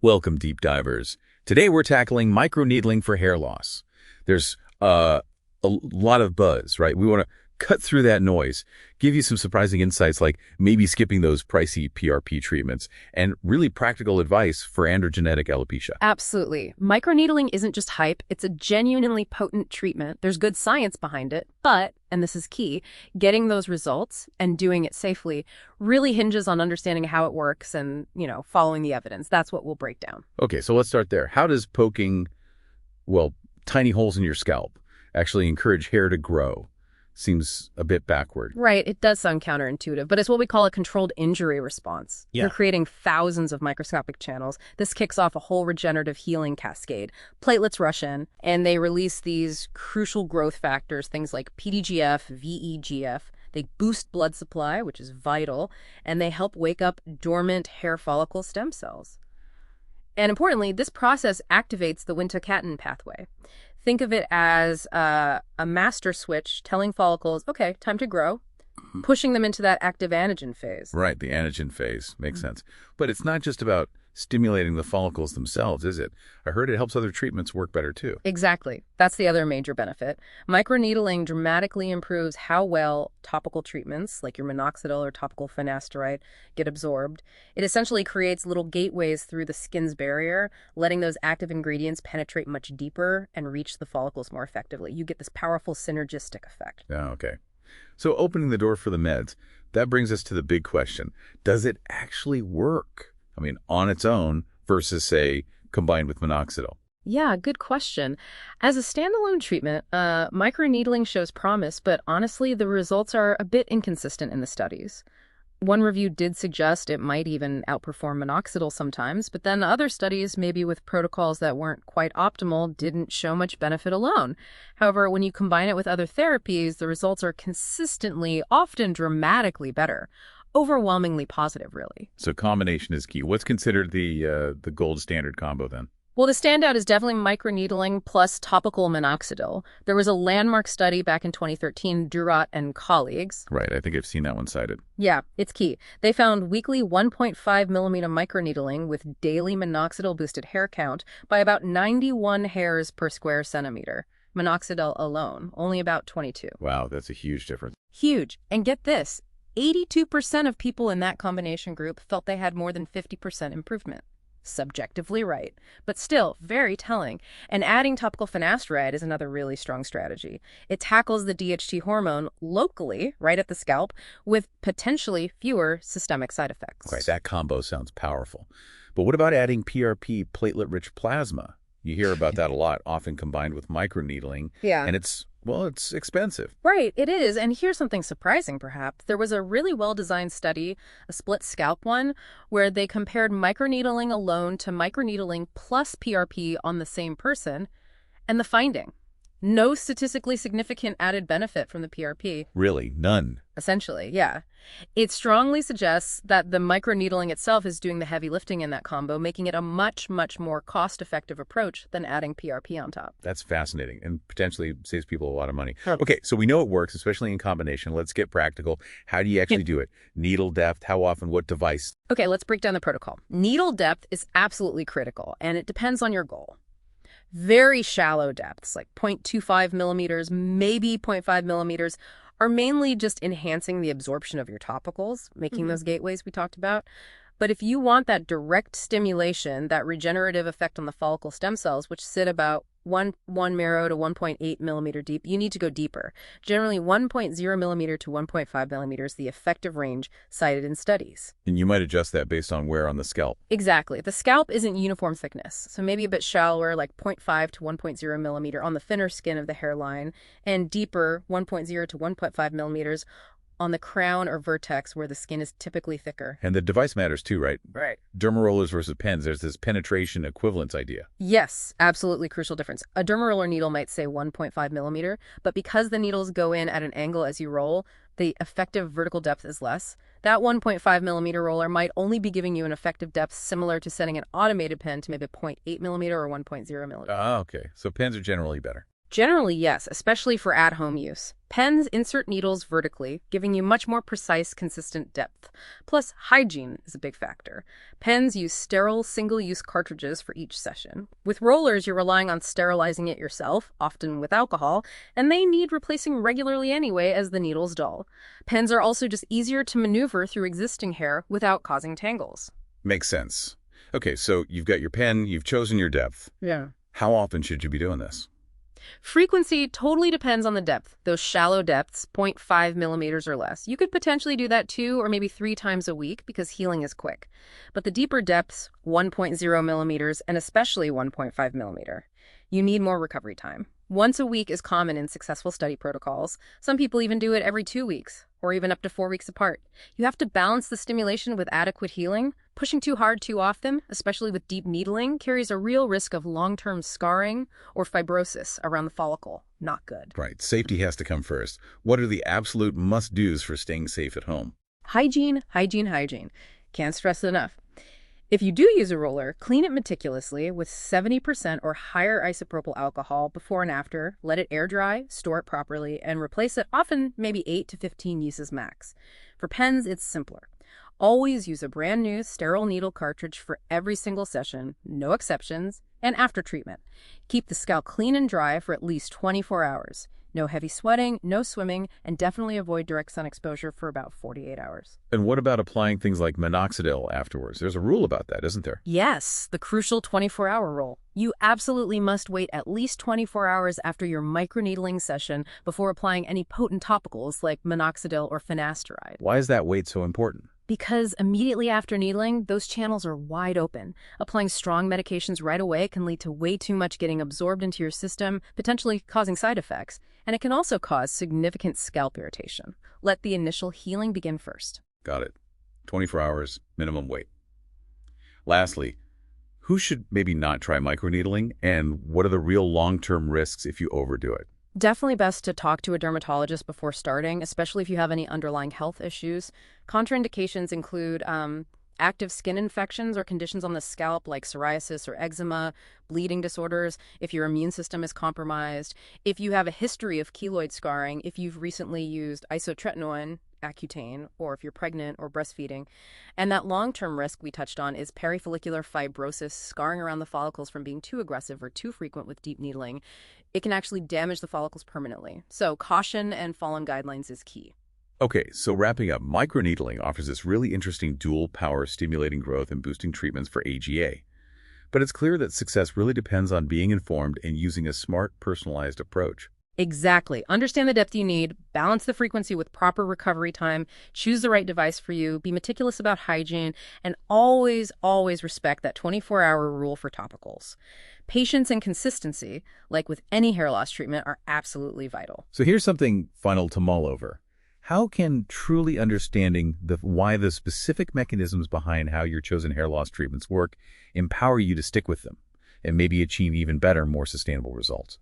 Welcome, deep divers. Today we're tackling microneedling for hair loss. There's a lot of buzz, right? We want to cut through that noise, give you some surprising insights like maybe skipping those pricey PRP treatments, and really practical advice for androgenetic alopecia. Absolutely. Microneedling isn't just hype, it's a genuinely potent treatment. There's good science behind it, but, and this is key, getting those results and doing it safely really hinges on understanding how it works and, following the evidence. That's what we'll break down. Okay, so let's start there. How does poking, tiny holes in your scalp actually encourage hair to grow? Seems a bit backward. Right, it does sound counterintuitive, but it's what we call a controlled injury response. Yeah. You're creating thousands of microscopic channels. This kicks off a whole regenerative healing cascade. Platelets rush in, and they release these crucial growth factors, things like PDGF, VEGF. They boost blood supply, which is vital, and they help wake up dormant hair follicle stem cells. And importantly, this process activates the Wnt pathway. Think of it as a master switch telling follicles, okay, time to grow, pushing them into that active anagen phase. Right, the anagen phase. Makes sense. But it's not just about stimulating the follicles themselves, is it? I heard it helps other treatments work better, too. Exactly. That's the other major benefit. Microneedling dramatically improves how well topical treatments, like your Minoxidil or topical Finasteride, get absorbed. It essentially creates little gateways through the skin's barrier, letting those active ingredients penetrate much deeper and reach the follicles more effectively. You get this powerful synergistic effect. Yeah, okay. So opening the door for the meds, that brings us to the big question. Does it actually work? On its own versus, say, combined with minoxidil? Yeah, good question. As a standalone treatment, microneedling shows promise, but honestly, the results are a bit inconsistent in the studies. One review did suggest it might even outperform minoxidil sometimes, but then other studies, maybe with protocols that weren't quite optimal, didn't show much benefit alone. However, when you combine it with other therapies, the results are consistently, often dramatically better. Overwhelmingly positive, really. So combination is key. What's considered the gold standard combo then? Well, the standout is definitely microneedling plus topical minoxidil. There was a landmark study back in 2013, Durat and colleagues. Right, I think I've seen that one cited. Yeah, it's key. They found weekly 1.5 millimeter microneedling with daily minoxidil-boosted hair count by about 91 hairs per square centimeter. Minoxidil alone, only about 22. Wow, that's a huge difference. Huge. And get this. 82% of people in that combination group felt they had more than 50% improvement. Subjectively right, but still very telling. And adding topical finasteride is another really strong strategy. It tackles the DHT hormone locally, right at the scalp, with potentially fewer systemic side effects. Right, that combo sounds powerful. But what about adding PRP, platelet-rich plasma? You hear about that a lot, often combined with microneedling. Yeah. And it's expensive. Right, it is. And here's something surprising, perhaps. There was a really well-designed study, a split scalp one, where they compared microneedling alone to microneedling plus PRP on the same person. And the finding, no statistically significant added benefit from the PRP. Really? None? Essentially, yeah. It strongly suggests that the microneedling itself is doing the heavy lifting in that combo, making it a much, much more cost-effective approach than adding PRP on top. That's fascinating and potentially saves people a lot of money. Okay, so we know it works, especially in combination. Let's get practical. How do you actually do it? Needle depth, how often, what device? Okay, let's break down the protocol. Needle depth is absolutely critical, and it depends on your goal. Very shallow depths, like 0.25 millimeters, maybe 0.5 millimeters, are mainly just enhancing the absorption of your topicals, making those gateways we talked about. But if you want that direct stimulation, that regenerative effect on the follicle stem cells, which sit about 1 marrow to 1.8 millimeter deep, you need to go deeper. Generally 1.0 millimeter to 1.5 millimeters, the effective range cited in studies. And you might adjust that based on where on the scalp. Exactly. The scalp isn't uniform thickness, so maybe a bit shallower, like 0.5 to 1.0 millimeter on the thinner skin of the hairline, and deeper, 1.0 to 1.5 millimeters on the crown or vertex where the skin is typically thicker. And the device matters too, right? Right. Dermarollers versus pens, there's this penetration equivalence idea. Yes, absolutely crucial difference. A dermaroller needle might say 1.5 millimeter, but because the needles go in at an angle as you roll, the effective vertical depth is less. That 1.5 millimeter roller might only be giving you an effective depth similar to setting an automated pen to maybe 0.8 millimeter or 1.0 millimeter. Ah, okay. So pens are generally better. Generally, yes, especially for at-home use. Pens insert needles vertically, giving you much more precise, consistent depth. Plus, hygiene is a big factor. Pens use sterile, single-use cartridges for each session. With rollers, you're relying on sterilizing it yourself, often with alcohol, and they need replacing regularly anyway as the needles dull. Pens are also just easier to maneuver through existing hair without causing tangles. Makes sense. Okay, so you've got your pen, you've chosen your depth. Yeah. How often should you be doing this? Frequency totally depends on the depth. Those shallow depths, 0.5 millimeters or less, you could potentially do that 2 or maybe 3 times a week because healing is quick. But the deeper depths, 1.0 millimeters and especially 1.5 millimeter, you need more recovery time. Once a week is common in successful study protocols. Some people even do it every 2 weeks, or even up to 4 weeks apart. You have to balance the stimulation with adequate healing. Pushing too hard too often, especially with deep needling, carries a real risk of long-term scarring or fibrosis around the follicle. Not good. Right, safety has to come first. What are the absolute must-dos for staying safe at home? Hygiene, hygiene, hygiene. Can't stress it enough. If you do use a roller, clean it meticulously with 70% or higher isopropyl alcohol before and after. Let it air dry, store it properly, and replace it often maybe 8 to 15 uses max. For pens, it's simpler. Always use a brand new sterile needle cartridge for every single session, no exceptions, and after treatment. Keep the scalp clean and dry for at least 24 hours. No heavy sweating, no swimming, and definitely avoid direct sun exposure for about 48 hours. And what about applying things like Minoxidil afterwards? There's a rule about that, isn't there? Yes, the crucial 24-hour rule. You absolutely must wait at least 24 hours after your microneedling session before applying any potent topicals like Minoxidil or Finasteride. Why is that wait so important? Because immediately after needling, those channels are wide open. Applying strong medications right away can lead to way too much getting absorbed into your system, potentially causing side effects. And it can also cause significant scalp irritation. Let the initial healing begin first. Got it. 24 hours, minimum wait. Lastly, who should maybe not try microneedling, and what are the real long-term risks if you overdo it? Definitely best to talk to a dermatologist before starting, especially if you have any underlying health issues. Contraindications include active skin infections or conditions on the scalp like psoriasis or eczema, bleeding disorders, if your immune system is compromised, if you have a history of keloid scarring, if you've recently used isotretinoin, Accutane, or if you're pregnant or breastfeeding. And that long-term risk we touched on is perifollicular fibrosis, scarring around the follicles from being too aggressive or too frequent with deep needling. It can actually damage the follicles permanently. So caution and follow guidelines is key. Okay, so wrapping up, microneedling offers this really interesting dual power stimulating growth and boosting treatments for AGA. But it's clear that success really depends on being informed and using a smart, personalized approach. Exactly. Understand the depth you need, balance the frequency with proper recovery time, choose the right device for you, be meticulous about hygiene, and always, always respect that 24-hour rule for topicals. Patience and consistency, like with any hair loss treatment, are absolutely vital. So here's something final to mull over. How can truly understanding why the specific mechanisms behind how your chosen hair loss treatments work empower you to stick with them and maybe achieve even better, more sustainable results?